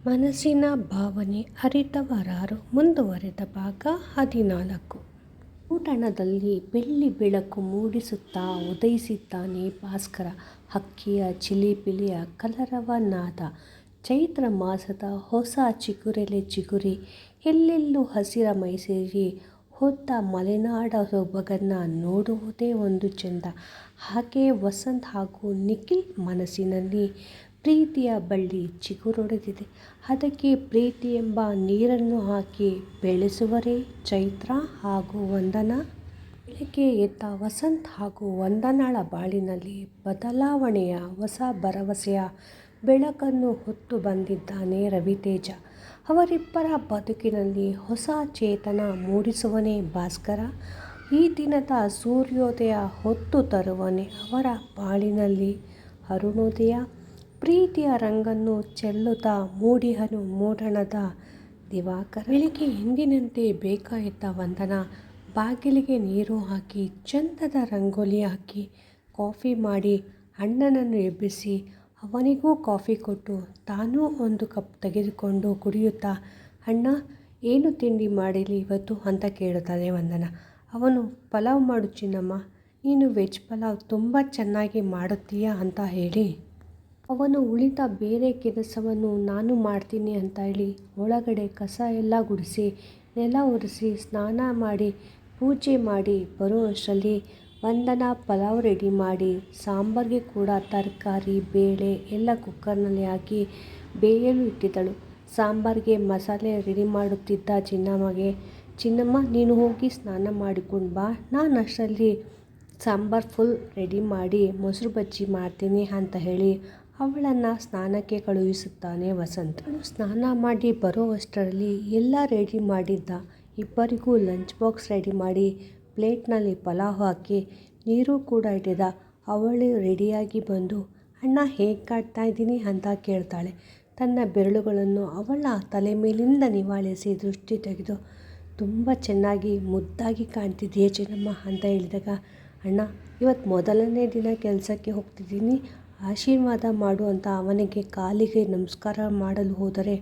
ಮನಸ್ಸಿನ ಭಾವನೆ ಅರಿತವರಾರು ಮುಂದುವರೆದ ಭಾಗ 14. ಊಟಣದಲ್ಲಿ ಬೆಳ್ಳಿ ಬೆಳಕು ಮೂಡಿಸುತ್ತಾ ಉದಯಿಸಿದ್ದಾನೆ ಭಾಸ್ಕರ. ಹಕ್ಕಿಯ ಚಿಲಿಪಿಲಿಯ ಕಲರವ ನಾದ. ಚೈತ್ರ ಮಾಸದ ಹೊಸ ಚಿಗುರೆಲೆ ಚಿಗುರಿ ಎಲ್ಲೆಲ್ಲೂ ಹಸಿರ ಮೈಸೇರಿ ಹೊತ್ತ ಮಲೆನಾಡ ಸೊಬಗನ್ನು ನೋಡುವುದೇ ಒಂದು ಚೆಂದ. ಹಾಗೆ ವಸಂತ್ ಹಾಗೂ ನಿಖಿಲ್ ಮನಸ್ಸಿನಲ್ಲಿ ಪ್ರೀತಿಯ ಬಳ್ಳಿ ಚಿಗುರೊಡೆದಿದೆ. ಅದಕ್ಕೆ ಪ್ರೀತಿ ಎಂಬ ನೀರನ್ನು ಹಾಕಿ ಬೆಳೆಸುವರೇ ಚೈತ್ರ ಹಾಗೂ ವಂದನಾ. ಬೆಳಗ್ಗೆ ಎದ್ದ ವಸಂತ್ ಹಾಗೂ ವಂದನಾಳ ಬಾಳಿನಲ್ಲಿ ಬದಲಾವಣೆಯ ಹೊಸ ಭರವಸೆಯ ಬೆಳಕನ್ನು ಹೊತ್ತು ಬಂದಿದ್ದಾನೆ ರವಿತೇಜ. ಅವರಿಬ್ಬರ ಬದುಕಿನಲ್ಲಿ ಹೊಸ ಚೇತನ ಮೂಡಿಸುವನೇ ಭಾಸ್ಕರ. ಈ ದಿನದ ಸೂರ್ಯೋದಯ ಹೊತ್ತು ತರುವನೇ ಅವರ ಬಾಳಿನಲ್ಲಿ ಅರುಣೋದಯ. ಪ್ರೀತಿಯ ರಂಗನ್ನು ಚೆಲ್ಲುತ್ತಾ ಮೂಡಿಹನು ಮೂಡಣದ ದಿವಾಕರ. ಬೆಳಿಗ್ಗೆ ಎಂದಿನಂತೆ ಬೇಗ ಎದ್ದ ವಂದನಾ ಬಾಗಿಲಿಗೆ ನೀರು ಹಾಕಿ ಚಂದದ ರಂಗೋಲಿ ಹಾಕಿ ಕಾಫಿ ಮಾಡಿ ಅಣ್ಣನನ್ನು ಎಬ್ಬಿಸಿ ಅವನಿಗೂ ಕಾಫಿ ಕೊಟ್ಟು ತಾನೂ ಒಂದು ಕಪ್ ತೆಗೆದುಕೊಂಡು ಕುಡಿಯುತ್ತಾ, ಅಣ್ಣ ಏನು ತಿಂಡಿ ಮಾಡಿಲಿ ಇವತ್ತು ಅಂತ ಕೇಳುತ್ತಾನೆ ವಂದನಾ. ಅವನು ಪಲಾವ್ ಮಾಡು ಚಿನ್ನಮ್ಮ, ನೀನು ವೆಜ್ ಪಲಾವ್ ತುಂಬ ಚೆನ್ನಾಗಿ ಮಾಡುತ್ತೀಯಾ ಅಂತ ಹೇಳಿ ಅವನು ಉಳಿದ ಬೇರೆ ಕೆಲಸವನ್ನು ನಾನು ಮಾಡ್ತೀನಿ ಅಂತ ಹೇಳಿ ಒಳಗಡೆ ಕಸ ಎಲ್ಲ ಗುಡಿಸಿ ನೆಲ ಒರೆಸಿ ಸ್ನಾನ ಮಾಡಿ ಪೂಜೆ ಮಾಡಿ ಬರೋ ಅಷ್ಟರಲ್ಲಿ ವಂದನಾ ಪಲಾವ್ ರೆಡಿ ಮಾಡಿ ಸಾಂಬಾರಿಗೆ ಕೂಡ ತರಕಾರಿ ಬೇಳೆ ಎಲ್ಲ ಕುಕ್ಕರ್ನಲ್ಲಿ ಹಾಕಿ ಬೇಯಲು ಇಟ್ಟಿದ್ದಳು. ಸಾಂಬಾರಿಗೆ ಮಸಾಲೆ ರೆಡಿ ಮಾಡುತ್ತಿದ್ದ ಚಿನ್ನಮ್ಮ ನೀನು ಹೋಗಿ ಸ್ನಾನ ಮಾಡಿಕೊಂಡು ಬಾ, ನಾನು ಅಷ್ಟರಲ್ಲಿ ಸಾಂಬಾರು ಫುಲ್ ರೆಡಿ ಮಾಡಿ ಮೊಸರು ಬಜ್ಜಿ ಮಾಡ್ತೀನಿ ಅಂತ ಹೇಳಿ ಅವಳನ್ನು ಸ್ನಾನಕ್ಕೆ ಕಳುಹಿಸುತ್ತಾನೆ ವಸಂತ್. ಅವಳು ಸ್ನಾನ ಮಾಡಿ ಬರೋ ಅಷ್ಟರಲ್ಲಿ ಎಲ್ಲ ರೆಡಿ ಮಾಡಿದ್ದ ಇಬ್ಬರಿಗೂ ಲಂಚ್ ಬಾಕ್ಸ್ ರೆಡಿ ಮಾಡಿ ಪ್ಲೇಟ್ನಲ್ಲಿ ಪಲಾವ್ ಹಾಕಿ ನೀರು ಕೂಡ ಇಟ್ಟಿದ್ದ. ಅವಳು ರೆಡಿಯಾಗಿ ಬಂದು ಅಣ್ಣ ಹೇಗೆ ಕಾಡ್ತಾ ಇದ್ದೀನಿ ಅಂತ ಕೇಳ್ತಾಳೆ. ತನ್ನ ಬೆರಳುಗಳನ್ನು ಅವಳ ತಲೆ ಮೇಲಿಂದ ನಿವಾಳಿಸಿ ದೃಷ್ಟಿ ತೆಗೆದು ತುಂಬ ಚೆನ್ನಾಗಿ ಮುದ್ದಾಗಿ ಕಾಣ್ತಿದ್ದೀಯೇ ಚಿನ್ನಮ್ಮ ಅಂತ ಹೇಳಿದಾಗ, ಅಣ್ಣ ಇವತ್ತು ಮೊದಲನೇ ದಿನ ಕೆಲಸಕ್ಕೆ ಹೋಗ್ತಿದ್ದೀನಿ, ಆಶೀರ್ವಾದ ಮಾಡು ಅಂತ ಅವನಿಗೆ ಕಾಲಿಗೆ ನಮಸ್ಕಾರ ಮಾಡಲು ಹೋದರೆ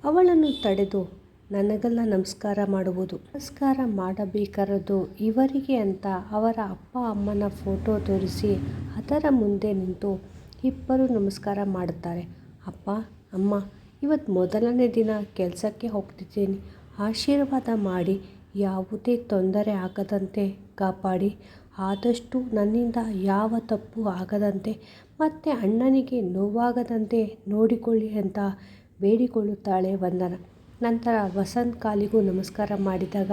ಅವಳನ್ನು ತಡೆದು ನನಗೆಲ್ಲ ನಮಸ್ಕಾರ ಮಾಡುವುದು, ನಮಸ್ಕಾರ ಮಾಡಬೇಕಾರದು ಇವರಿಗೆ ಅಂತ ಅವರ ಅಪ್ಪ ಅಮ್ಮನ ಫೋಟೋ ತೋರಿಸಿ ಅದರ ಮುಂದೆ ನಿಂತು ಇಬ್ಬರು ನಮಸ್ಕಾರ ಮಾಡುತ್ತಾರೆ. ಅಪ್ಪ ಅಮ್ಮ ಇವತ್ತು ಮೊದಲನೇ ದಿನ ಕೆಲಸಕ್ಕೆ ಹೋಗ್ತಿದ್ದೀನಿ, ಆಶೀರ್ವಾದ ಮಾಡಿ ಯಾವುದೇ ತೊಂದರೆ ಆಗದಂತೆ ಕಾಪಾಡಿ, ಆದಷ್ಟು ನನ್ನಿಂದ ಯಾವ ತಪ್ಪು ಆಗದಂತೆ ಮತ್ತು ಅಣ್ಣನಿಗೆ ನೋವಾಗದಂತೆ ನೋಡಿಕೊಳ್ಳಿ ಅಂತ ಬೇಡಿಕೊಳ್ಳುತ್ತಾಳೆ ವಂದನಾ. ನಂತರ ವಸಂತ್ ಕಾಲಿಗೂ ನಮಸ್ಕಾರ ಮಾಡಿದಾಗ,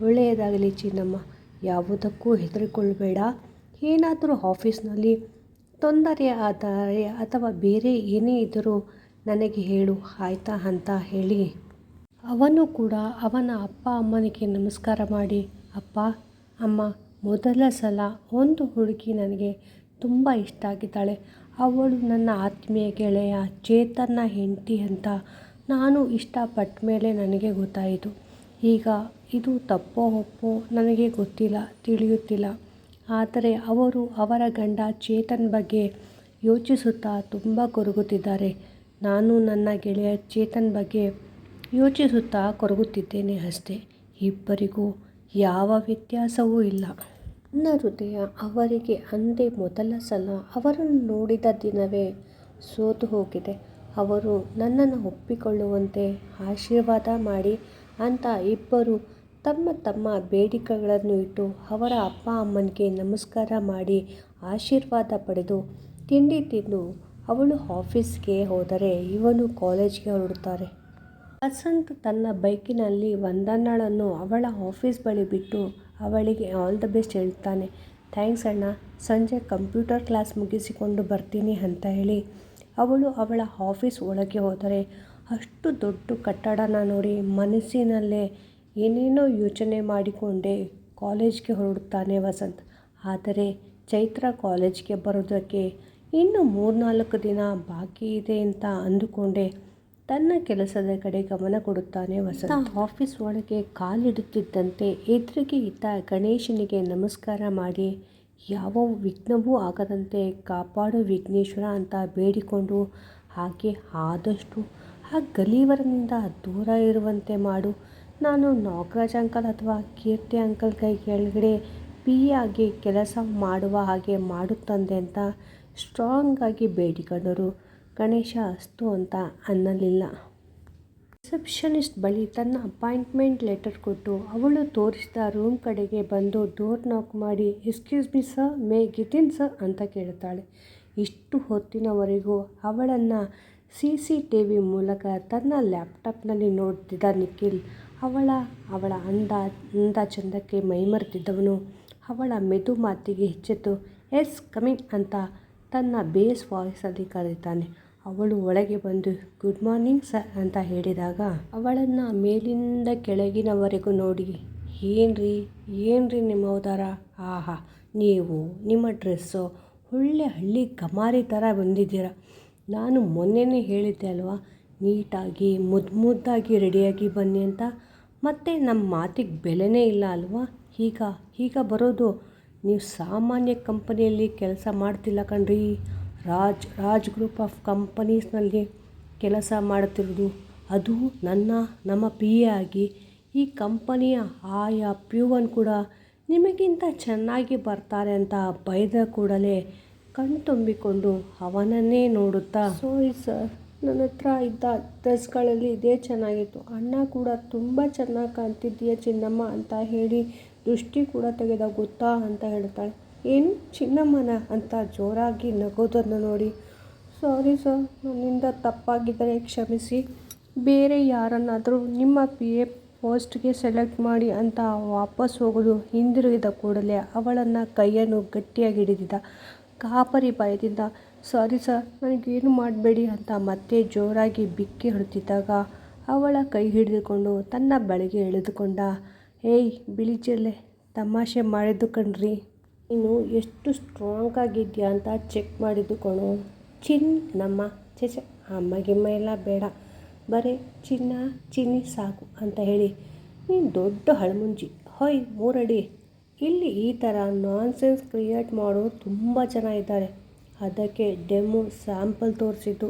ಒಳ್ಳೆಯದಾಗಲಿ ಚಿನ್ನಮ್ಮ, ಯಾವುದಕ್ಕೂ ಹೆದರಿಕೊಳ್ಳಬೇಡ, ಏನಾದರೂ ಆಫೀಸ್ನಲ್ಲಿ ತೊಂದರೆ ಆದರೆ ಅಥವಾ ಬೇರೆ ಏನೇ ಇದ್ದರೂ ನನಗೆ ಹೇಳು ಆಯಿತಾ ಅಂತ ಹೇಳಿ ಅವನು ಕೂಡ ಅವನ ಅಪ್ಪ ಅಮ್ಮನಿಗೆ ನಮಸ್ಕಾರ ಮಾಡಿ, ಅಪ್ಪ ಅಮ್ಮ ಮೊದಲ ಸಲ ಒಂದು ಹುಡುಗಿ ನನಗೆ ತುಂಬ ಇಷ್ಟ ಆಗಿದ್ದಾಳೆ, ಅವಳು ನನ್ನ ಆತ್ಮೀಯ ಗೆಳೆಯ ಚೇತನ್ನ ಹೆಂಡತಿ ಅಂತ ನಾನು ಇಷ್ಟಪಟ್ಟ ಮೇಲೆ ನನಗೆ ಗೊತ್ತಾಯಿತು. ಈಗ ಇದು ತಪ್ಪೋ ಒಪ್ಪೋ ನನಗೆ ಗೊತ್ತಿಲ್ಲ, ತಿಳಿಯುತ್ತಿಲ್ಲ. ಆದರೆ ಅವರು ಅವರ ಗಂಡ ಚೇತನ್ ಬಗ್ಗೆ ಯೋಚಿಸುತ್ತಾ ತುಂಬ ಕೊರಗುತ್ತಿದ್ದಾರೆ. ನಾನು ನನ್ನ ಗೆಳೆಯ ಚೇತನ್ ಬಗ್ಗೆ ಯೋಚಿಸುತ್ತಾ ಕೊರಗುತ್ತಿದ್ದೇನೆ ಅಷ್ಟೇ. ಇಬ್ಬರಿಗೂ ಯಾವ ವ್ಯತ್ಯಾಸವೂ ಇಲ್ಲ. ನನ್ನ ಹೃದಯ ಅವರಿಗೆ ಅಂದೇ ಮೊದಲ ಸಲ ಅವರನ್ನು ನೋಡಿದ ದಿನವೇ ಸೋತು ಹೋಗಿದೆ. ಅವರು ನನ್ನನ್ನು ಒಪ್ಪಿಕೊಳ್ಳುವಂತೆ ಆಶೀರ್ವಾದ ಮಾಡಿ ಅಂತ ಇಬ್ಬರು ತಮ್ಮ ತಮ್ಮ ಬೇಡಿಕೆಗಳನ್ನು ಇಟ್ಟು ಅವರ ಅಪ್ಪ ಅಮ್ಮನಿಗೆ ನಮಸ್ಕಾರ ಮಾಡಿ ಆಶೀರ್ವಾದ ಪಡೆದು ತಿಂಡಿ ತಿಂದು ಅವಳು ಆಫೀಸ್ಗೆ ಹೋದರೆ ಇವನು ಕಾಲೇಜ್ಗೆ ಹೊರಡುತ್ತಾರೆ. ವಸಂತ್ ತನ್ನ ಬೈಕಿನಲ್ಲಿ ವಂದನಾಳನ್ನು ಅವಳ ಆಫೀಸ್ ಬಳಿ ಬಿಟ್ಟು ಅವಳಿಗೆ ಆಲ್ ದ ಬೆಸ್ಟ್ ಹೇಳ್ತಾನೆ. ಥ್ಯಾಂಕ್ಸ್ ಅಣ್ಣ, ಸಂಜೆ ಕಂಪ್ಯೂಟರ್ ಕ್ಲಾಸ್ ಮುಗಿಸಿಕೊಂಡು ಬರ್ತೀನಿ ಅಂತ ಹೇಳಿ ಅವಳು ಅವಳ ಆಫೀಸ್ ಒಳಗೆ ಹೋದರೆ ಅಷ್ಟು ದೊಡ್ಡ ಕಟ್ಟಡನ ನೋಡಿ ಮನಸ್ಸಿನಲ್ಲೇ ಏನೇನೋ ಯೋಚನೆ ಮಾಡಿಕೊಂಡೇ ಕಾಲೇಜ್ಗೆ ಹೊರಡುತ್ತಾನೆ ವಸಂತ್. ಆದರೆ ಚೈತ್ರ ಕಾಲೇಜ್ಗೆ ಬರೋದಕ್ಕೆ ಇನ್ನು 3-4 ದಿನ ಬಾಕಿ ಇದೆ ಅಂತ ಅಂದುಕೊಂಡೇ ತನ್ನ ಕೆಲಸದ ಕಡೆ ಗಮನ ಕೊಡುತ್ತಾನೆ ವಸಂತ್. ಆಫೀಸ್ ಒಳಗೆ ಕಾಲಿಡುತ್ತಿದ್ದಂತೆ ಎದುರಿಗೆ ಇದ್ದ ಗಣೇಶನಿಗೆ ನಮಸ್ಕಾರ ಮಾಡಿ ಯಾವ ವಿಘ್ನವೂ ಆಗದಂತೆ ಕಾಪಾಡು ವಿಘ್ನೇಶ್ವರ ಅಂತ ಬೇಡಿಕೊಂಡು, ಹಾಗೆ ಆದಷ್ಟು ಆ ಗಲೀವರನಿಂದ ದೂರ ಇರುವಂತೆ ಮಾಡು. ನಾನು ನಾಗರಾಜ್ ಅಂಕಲ್ ಅಥವಾ ಕೀರ್ತಿ ಅಂಕಲ್ ಕೈ ಕೆಳಗಡೆ ಪಿ ಆಗಿ ಕೆಲಸ ಮಾಡುವ ಹಾಗೆ ಮಾಡುತ್ತಂದೆ ಅಂತ ಸ್ಟ್ರಾಂಗಾಗಿ ಬೇಡಿಕೊಂಡರು. ಗಣೇಶ ಅಸ್ತು ಅಂತ ಅನ್ನಲಿಲ್ಲ. ರಿಸೆಪ್ಷನಿಸ್ಟ್ ಬಳಿ ತನ್ನ ಅಪಾಯಿಂಟ್ಮೆಂಟ್ ಲೆಟರ್ ಕೊಟ್ಟು ಅವಳು ತೋರಿಸಿದ ರೂಮ್ ಕಡೆಗೆ ಬಂದು ಡೋರ್ ನಾಕ್ ಮಾಡಿ excuse me sir, may get in sir ಅಂತ ಕೇಳ್ತಾಳೆ. ಇಷ್ಟು ಹೊತ್ತಿನವರೆಗೂ ಅವಳನ್ನು CCTV ಮೂಲಕ ತನ್ನ ಲ್ಯಾಪ್ಟಾಪ್ನಲ್ಲಿ ನೋಡ್ತಿದ್ದ ನಿಖಿಲ್ ಅವಳ ಅಂದ ಚಂದಕ್ಕೆ ಮೈಮರೆತಿದ್ದವನು ಅವಳ ಮೆದು ಮಾತಿಗೆ ಎಚ್ಚೆತ್ತು ಎಸ್ ಕಮಿಂಗ್ ಅಂತ ತನ್ನ ಬೇಸ್ ವಾಯ್ಸಲ್ಲಿ ಕರೀತಾನೆ. ಅವಳು ಒಳಗೆ ಬಂದು ಗುಡ್ ಮಾರ್ನಿಂಗ್ ಸರ್ ಅಂತ ಹೇಳಿದಾಗ ಅವಳನ್ನು ಮೇಲಿಂದ ಕೆಳಗಿನವರೆಗೂ ನೋಡಿ ಏನ್ರಿ ನಿಮ್ಮ ಅವತಾರ, ಆಹಾ ನೀವು ನಿಮ್ಮ ಡ್ರೆಸ್ಸು ಒಳ್ಳೆ ಹಳ್ಳಿ ಕಮಾರಿ ಥರ ಬಂದಿದ್ದೀರ. ನಾನು ಮೊನ್ನೆನೇ ಹೇಳಿದ್ದೆ ಅಲ್ವಾ ನೀಟಾಗಿ ಮುದ್ದಾಗಿ ರೆಡಿಯಾಗಿ ಬನ್ನಿ ಅಂತ. ಮತ್ತೆ ನಮ್ಮ ಮಾತಿಗೆ ಬೆಲೆನೇ ಇಲ್ಲ ಅಲ್ವಾ ಈಗ ಬರೋದು. ನೀವು ಸಾಮಾನ್ಯ ಕಂಪನಿಯಲ್ಲಿ ಕೆಲಸ ಮಾಡ್ತಿಲ್ಲ ಕಣ್ರಿ, ರಾಜ್ ಗ್ರೂಪ್ ಆಫ್ ಕಂಪನೀಸ್ನಲ್ಲಿ ಕೆಲಸ ಮಾಡ್ತಿರೋದು. ಅದು ನಮ್ಮ PA ಆಗಿ. ಈ ಕಂಪನಿಯ ಆಯಾ ಪ್ಯೂವನ್ ಕೂಡ ನಿಮಗಿಂತ ಚೆನ್ನಾಗಿ ಬರ್ತಾರೆ ಅಂತ ಬೈದ ಕೂಡಲೇ ಕಣ್ತುಂಬಿಕೊಂಡು ಅವನನ್ನೇ ನೋಡುತ್ತಾ ಸಾರಿ ಸರ್, ನನ್ನ ಹತ್ರ ಇದ್ದ ಡ್ರೆಸ್ಗಳಲ್ಲಿ ಇದೇ ಚೆನ್ನಾಗಿತ್ತು. ಅಣ್ಣ ಕೂಡ ತುಂಬ ಚೆನ್ನಾಗಿ ಕಾಣ್ತಿದ್ದೀಯ ಚಿನ್ನಮ್ಮ ಅಂತ ಹೇಳಿ ದೃಷ್ಟಿ ಕೂಡ ತೆಗೆದ ಗೊತ್ತಾ ಅಂತ ಹೇಳ್ತಾಳೆ. ಏನು ಚಿನ್ನಮ್ಮನ ಅಂತ ಜೋರಾಗಿ ನಗೋದನ್ನು ನೋಡಿ ಸಾರಿ ಸರ್, ನನ್ನಿಂದ ತಪ್ಪಾಗಿದ್ದರೆ ಕ್ಷಮಿಸಿ. ಬೇರೆ ಯಾರನ್ನಾದರೂ ನಿಮ್ಮ PA ಪೋಸ್ಟ್ಗೆ ಸೆಲೆಕ್ಟ್ ಮಾಡಿ ಅಂತ ವಾಪಸ್ ಹೋಗೋದು. ಹಿಂದಿರುಗಿದ ಕೂಡಲೇ ಅವಳನ್ನು ಕೈಯನ್ನು ಗಟ್ಟಿಯಾಗಿ ಹಿಡಿದಿದ್ದ ಕಾಪರಿ ಬಾಯದಿಂದ ಸಾರಿ ಸರ್, ನನಗೇನು ಮಾಡಬೇಡಿ ಅಂತ ಮತ್ತೆ ಜೋರಾಗಿ ಬಿಕ್ಕಿ ಹೊಡೆದಿದ್ದಾಗ ಅವಳ ಕೈ ಹಿಡಿದುಕೊಂಡು ತನ್ನ ಬಳಿಗೆ ಎಳೆದುಕೊಂಡ. ಏಯ್ ಬಿಳಿಜಿರಳೆ, ತಮಾಷೆ ಮಾಡಿದ್ದು ಕಣ್ರಿ, ನೀನು ಎಷ್ಟು ಸ್ಟ್ರಾಂಗ್ ಆಗಿದ್ಯಾ ಅಂತ ಚೆಕ್ ಮಾಡಿದ್ದು ಕಣೋ ಚಿನ್ನಮ್ಮ. ಚೇಚೆ ಅಮ್ಮಗಿಮ್ಮ ಎಲ್ಲ ಬೇಡ, ಬರೀ ಚಿನ್ನಿ ಸಾಕು ಅಂತ ಹೇಳಿ ನೀನು ದೊಡ್ಡ ಹಳಮುಂಜಿ. ಹೊಯ್ 3 ಅಡಿ. ಇಲ್ಲಿ ಈ ಥರ ನಾನ್ಸೆನ್ಸ್ ಕ್ರಿಯೇಟ್ ಮಾಡೋರು ತುಂಬ ಜನ ಇದ್ದಾರೆ. ಅದಕ್ಕೆ ಡೆಮೋ ಸ್ಯಾಂಪಲ್ ತೋರಿಸಿದ್ದು.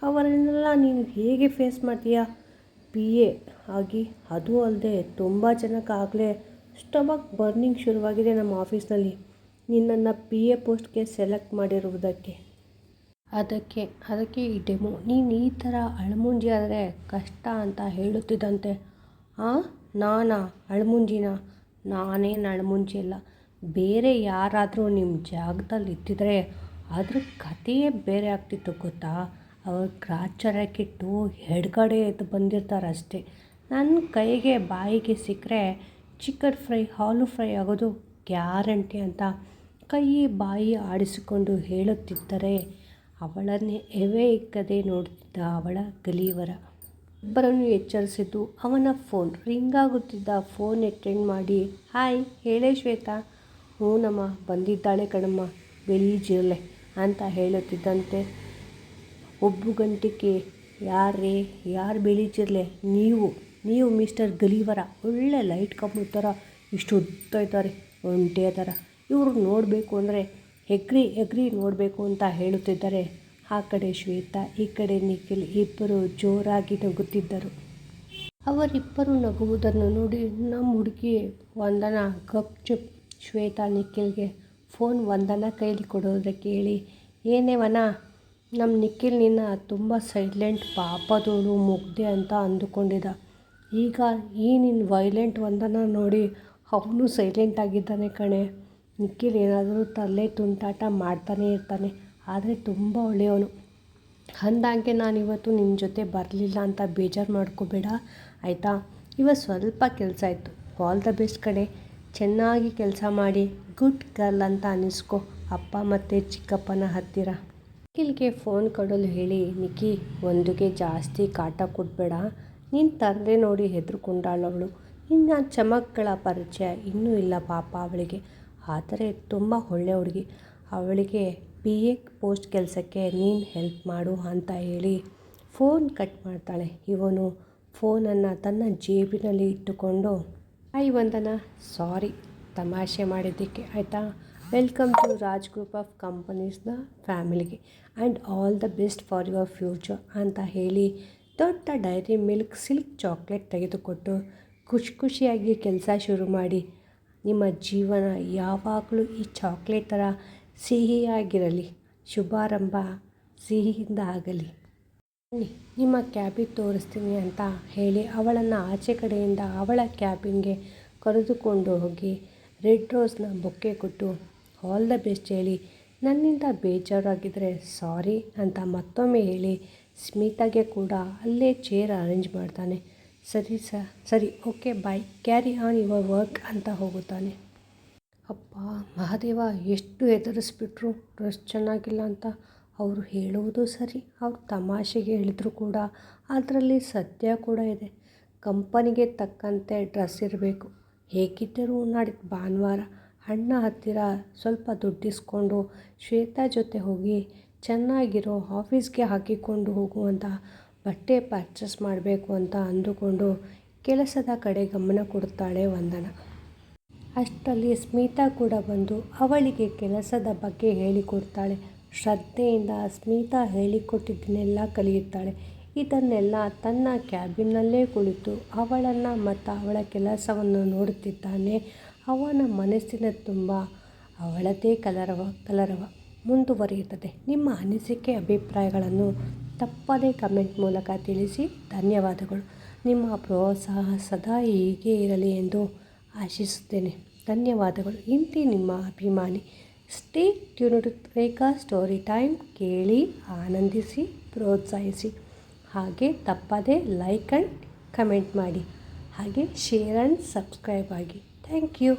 ಅವರನ್ನೆಲ್ಲ ನೀನು ಹೇಗೆ ಫೇಸ್ ಮಾಡ್ತೀಯಾ PA ಆಗಿ? ಅದೂ ಅಲ್ಲದೆ ತುಂಬ ಜನಕ್ಕಾಗಲೇ ಸ್ಟಮಕ್ ಬರ್ನಿಂಗ್ ಶುರುವಾಗಿದೆ ನಮ್ಮ ಆಫೀಸ್ನಲ್ಲಿ ನಿನ್ನನ್ನು PA ಪೋಸ್ಟ್ಗೆ ಸೆಲೆಕ್ಟ್ ಮಾಡಿರುವುದಕ್ಕೆ. ಅದಕ್ಕೆ ಈ ಡೆಮೋ. ನೀನು ಈ ಥರ ಅಳಮುಂಜಿ ಆದರೆ ಕಷ್ಟ ಅಂತ ಹೇಳುತ್ತಿದ್ದಂತೆ. ನಾನಾ ಅಳಮುಂಜಿನ? ನಾನೇನು ಅಳಮುಂಜಿ ಅಲ್ಲ. ಬೇರೆ ಯಾರಾದರೂ ನಿಮ್ಮ ಜಾಗದಲ್ಲಿ ಇದ್ದಿದ್ರೆ ಅದ್ರ ಕಥೆಯೇ ಬೇರೆ ಆಗ್ತಿತ್ತು ಗೊತ್ತಾ. ಅವ್ರು ಗ್ರಾಚಾರಕ್ಕಿಟ್ಟು ಎಡಗಡೆ ಎದ್ದು ಬಂದಿರ್ತಾರೆ ಅಷ್ಟೇ. ನನ್ನ ಕೈಗೆ ಬಾಯಿಗೆ ಸಿಕ್ಕರೆ ಚಿಕನ್ ಫ್ರೈ ಹಾಲು ಫ್ರೈ ಆಗೋದು ಗ್ಯಾರಂಟಿ ಅಂತ ಕೈ ಬಾಯಿ ಆಡಿಸಿಕೊಂಡು ಹೇಳುತ್ತಿದ್ದರೆ ಅವಳನ್ನೇ ಎವೆ ಇಕ್ಕದೆ ನೋಡುತ್ತಿದ್ದ ಅವಳ ಗಲೀವರ. ಇಬ್ಬರನ್ನು ಎಚ್ಚರಿಸಿದ್ದು ಅವನ ಫೋನ್. ರಿಂಗ್ ಆಗುತ್ತಿದ್ದ ಫೋನ್ ಅಟೆಂಡ್ ಮಾಡಿ ಹಾಯ್ ಹೇಳೇ ಶ್ವೇತಾ. ಹ್ಞೂನಮ್ಮ ಬಂದಿದ್ದಾಳೆ ಕಣಮ್ಮ ಗಲೀಜಿರಲೆ ಅಂತ ಹೇಳುತ್ತಿದ್ದಂತೆ ಒಬ್ಬುಗಂಟಿಕೆ ಯಾರು ಬೆಳೀಜಿರಲೆ? ನೀವು ಮಿಸ್ಟರ್ ಗಲೀವರ. ಒಳ್ಳೆ ಲೈಟ್ ಕಂಬದ ಥರ ಇಷ್ಟು ಉದ್ದ ಇದ್ದಾರೆ, ಒಂಟೆಯ ಥರ. ಇವರು ನೋಡಬೇಕು ಅಂದರೆ ಎಗ್ರಿ ನೋಡಬೇಕು ಅಂತ ಹೇಳುತ್ತಿದ್ದರೆ ಆ ಕಡೆ ಶ್ವೇತಾ ಈ ಕಡೆ ನಿಖಿಲ್ ಇಬ್ಬರು ಜೋರಾಗಿ ನಗುತ್ತಿದ್ದರು. ಅವರಿಬ್ಬರು ನಗುವುದನ್ನು ನೋಡಿ ನಮ್ಮ ಹುಡುಗಿ ವಂದನಾ ಗಪ್ಚುಪ್ ಶ್ವೇತಾ ನಿಖಿಲ್ಗೆ ಫೋನ್ ವಂದನಾ ಕೈಲಿ ಕೊಡೋದಕ್ಕೆ ಹೇಳಿ ಏನೇವನ ನಮ್ಮ ನಿಖಿಲ್ ನಿನ್ನ ತುಂಬ ಸೈಲೆಂಟ್ ಪಾಪದೋಳು ಮುಗ್ದೆ ಅಂತ ಅಂದುಕೊಂಡಿದ್ದ. ಈಗ ಈ ನಿನ್ನ ವೈಲೆಂಟ್ ವಂದನಾ ನೋಡಿ ಅವನು ಸೈಲೆಂಟ್ ಆಗಿದ್ದಾನೆ ಕಣೆ. ನಿಖಿಲ್ ಏನಾದರೂ ತಲೆ ತುಂಟಾಟ ಮಾಡ್ತಾನೆ ಇರ್ತಾನೆ, ಆದರೆ ತುಂಬ ಒಳ್ಳೆಯವನು. ಅಂದಾಗೆ ನಾನಿವತ್ತು ನಿನ್ನ ಜೊತೆ ಬರಲಿಲ್ಲ ಅಂತ ಬೇಜಾರು ಮಾಡ್ಕೋಬೇಡ ಆಯಿತಾ. ಇವತ್ತು ಸ್ವಲ್ಪ ಕೆಲಸ ಇತ್ತು. ಆಲ್ ದ ಬೆಸ್ಟ್ ಕಣೆ. ಚೆನ್ನಾಗಿ ಕೆಲಸ ಮಾಡಿ ಗುಡ್ ಗರ್ಲ್ ಅಂತ ಅನ್ನಿಸ್ಕೊ ಅಪ್ಪ ಮತ್ತು ಚಿಕ್ಕಪ್ಪನ ಹತ್ತಿರ. ನಿಖಿಲ್ಗೆ ಫೋನ್ ಕೊಡಲು ಹೇಳಿ ನಿಖಿ ಒಂದುಗೆ ಜಾಸ್ತಿ ಕಾಟ ಕೊಡಬೇಡ. ನಿನ್ನ ತಂದೆ ನೋಡಿ ಹೆದರ್ಕೊಂಡಾಳವಳು. ನಿನ್ನ ಚಮಕ್ಗಳ ಪರಿಚಯ ಇನ್ನೂ ಇಲ್ಲ ಪಾಪ ಅವಳಿಗೆ. ಆದರೆ ತುಂಬ ಒಳ್ಳೆ ಹುಡುಗಿ. ಅವಳಿಗೆ PA ಪೋಸ್ಟ್ ಕೆಲಸಕ್ಕೆ ನೀನು ಹೆಲ್ಪ್ ಮಾಡು ಅಂತ ಹೇಳಿ ಫೋನ್ ಕಟ್ ಮಾಡ್ತಾಳೆ. ಇವನು ಫೋನನ್ನು ತನ್ನ ಜೇಬಿನಲ್ಲಿ ಇಟ್ಟುಕೊಂಡು ಹಾಯ್ ವಂದನಾ, ಸಾರಿ ತಮಾಷೆ ಮಾಡಿದ್ದಕ್ಕೆ ಆಯಿತಾ. Welcome to Raj group of ಕಂಪನೀಸ್ನ ಫ್ಯಾಮಿಲಿಗೆ and all the best for your future ಅಂತ ಹೇಳಿ ದೊಡ್ಡ ಡೈರಿ ಮಿಲ್ಕ್ ಸಿಲ್ಕ್ ಚಾಕ್ಲೇಟ್ ತೆಗೆದುಕೊಟ್ಟು ಖುಷಿಯಾಗಿ ಕೆಲಸ ಶುರು ಮಾಡಿ. ನಿಮ್ಮ ಜೀವನ ಯಾವಾಗಲೂ ಈ ಚಾಕ್ಲೇಟ್ ಥರ ಸಿಹಿಯಾಗಿರಲಿ. ಶುಭಾರಂಭ ಸಿಹಿಯಿಂದ ಆಗಲಿ. ಬನ್ನಿ ನಿಮ್ಮ ಕ್ಯಾಬಿನ್ ತೋರಿಸ್ತೀನಿ ಅಂತ ಹೇಳಿ ಅವಳನ್ನು ಆಚೆ ಕಡೆಯಿಂದ ಅವಳ ಕ್ಯಾಬಿನ್ಗೆ ಕರೆದುಕೊಂಡು ಹೋಗಿ ರೆಡ್ ರೋಸ್ನ ಬೊಕ್ಕೆ ಕೊಟ್ಟು ಆಲ್ ದ ಬೆಸ್ಟ್ ಹೇಳಿ, ನನ್ನಿಂದ ಬೇಜಾರಾಗಿದ್ದರೆ ಸಾರಿ ಅಂತ ಮತ್ತೊಮ್ಮೆ ಹೇಳಿ ಸ್ಮಿತಾಗೆ ಕೂಡ ಅಲ್ಲೇ ಚೇರ್ ಅರೇಂಜ್ ಮಾಡ್ತಾನೆ. ಸರಿ okay bye, carry on your work ಅಂತ ಹೋಗುತ್ತಾನೆ. ಅಪ್ಪ ಮಹಾದೇವ, ಎಷ್ಟು ಹೆದರಿಸ್ಬಿಟ್ರು ಡ್ರೆಸ್ ಚೆನ್ನಾಗಿಲ್ಲ ಅಂತ. ಅವರು ಹೇಳುವುದು ಸರಿ, ಅವ್ರು ತಮಾಷೆಗೆ ಹೇಳಿದ್ರು ಕೂಡ ಅದರಲ್ಲಿ ಸತ್ಯ ಕೂಡ ಇದೆ. ಕಂಪನಿಗೆ ತಕ್ಕಂತೆ ಡ್ರೆಸ್ ಇರಬೇಕು. ಹೇಗಿದ್ದರೂ ನಾಡಿದ್ದು ಭಾನುವಾರ ಅಣ್ಣ ಹತ್ತಿರ ಸ್ವಲ್ಪ ದುಡ್ಡಿಸ್ಕೊಂಡು ಶ್ವೇತಾ ಜೊತೆ ಹೋಗಿ ಚೆನ್ನಾಗಿರೋ ಆಫೀಸ್ಗೆ ಹಾಕಿಕೊಂಡು ಹೋಗುವಂಥ ಬಟ್ಟೆ ಪರ್ಚೇಸ್ ಮಾಡಬೇಕು ಅಂತ ಅಂದುಕೊಂಡು ಕೆಲಸದ ಕಡೆ ಗಮನ ಕೊಡುತ್ತಾಳೆ ವಂದನಾ. ಅಷ್ಟರಲ್ಲಿ ಸ್ಮಿತಾ ಕೂಡ ಬಂದು ಅವಳಿಗೆ ಕೆಲಸದ ಬಗ್ಗೆ ಹೇಳಿಕೊಡ್ತಾಳೆ. ಶ್ರದ್ಧೆಯಿಂದ ಸ್ಮಿತಾ ಹೇಳಿಕೊಟ್ಟಿದ್ದನ್ನೆಲ್ಲ ಕಲಿಯುತ್ತಾಳೆ. ಇದನ್ನೆಲ್ಲ ತನ್ನ ಕ್ಯಾಬಿನ್ನಲ್ಲೇ ಕುಳಿತು ಅವಳನ್ನು ಮತ್ತು ಅವಳ ಕೆಲಸವನ್ನು ನೋಡುತ್ತಿದ್ದಾನೆ. ಅವನ ಮನಸ್ಸಿನ ತುಂಬ ಅವಳದೇ ಕಲರವ ಮುಂದುವರಿಯುತ್ತದೆ. ನಿಮ್ಮ ಅನಿಸಿಕೆ ಅಭಿಪ್ರಾಯಗಳನ್ನು ತಪ್ಪದೇ ಕಮೆಂಟ್ ಮೂಲಕ ತಿಳಿಸಿ. ಧನ್ಯವಾದಗಳು. ನಿಮ್ಮ ಪ್ರೋತ್ಸಾಹ ಸದಾ ಹೀಗೆ ಇರಲಿ ಎಂದು ಆಶಿಸುತ್ತೇನೆ. ಧನ್ಯವಾದಗಳು. ಇಂತಿ ನಿಮ್ಮ ಅಭಿಮಾನಿ. ಸ್ಟೇ ಟ್ಯೂನ್ಡ್ ರೇಖಾ ಸ್ಟೋರಿ ಟೈಮ್. ಕೇಳಿ ಆನಂದಿಸಿ ಪ್ರೋತ್ಸಾಹಿಸಿ. ಹಾಗೆ ತಪ್ಪದೇ ಲೈಕ್ ಆ್ಯಂಡ್ ಕಮೆಂಟ್ ಮಾಡಿ. ಹಾಗೆ ಶೇರ್ ಆ್ಯಂಡ್ ಸಬ್ಸ್ಕ್ರೈಬ್ ಆಗಿ. Thank you.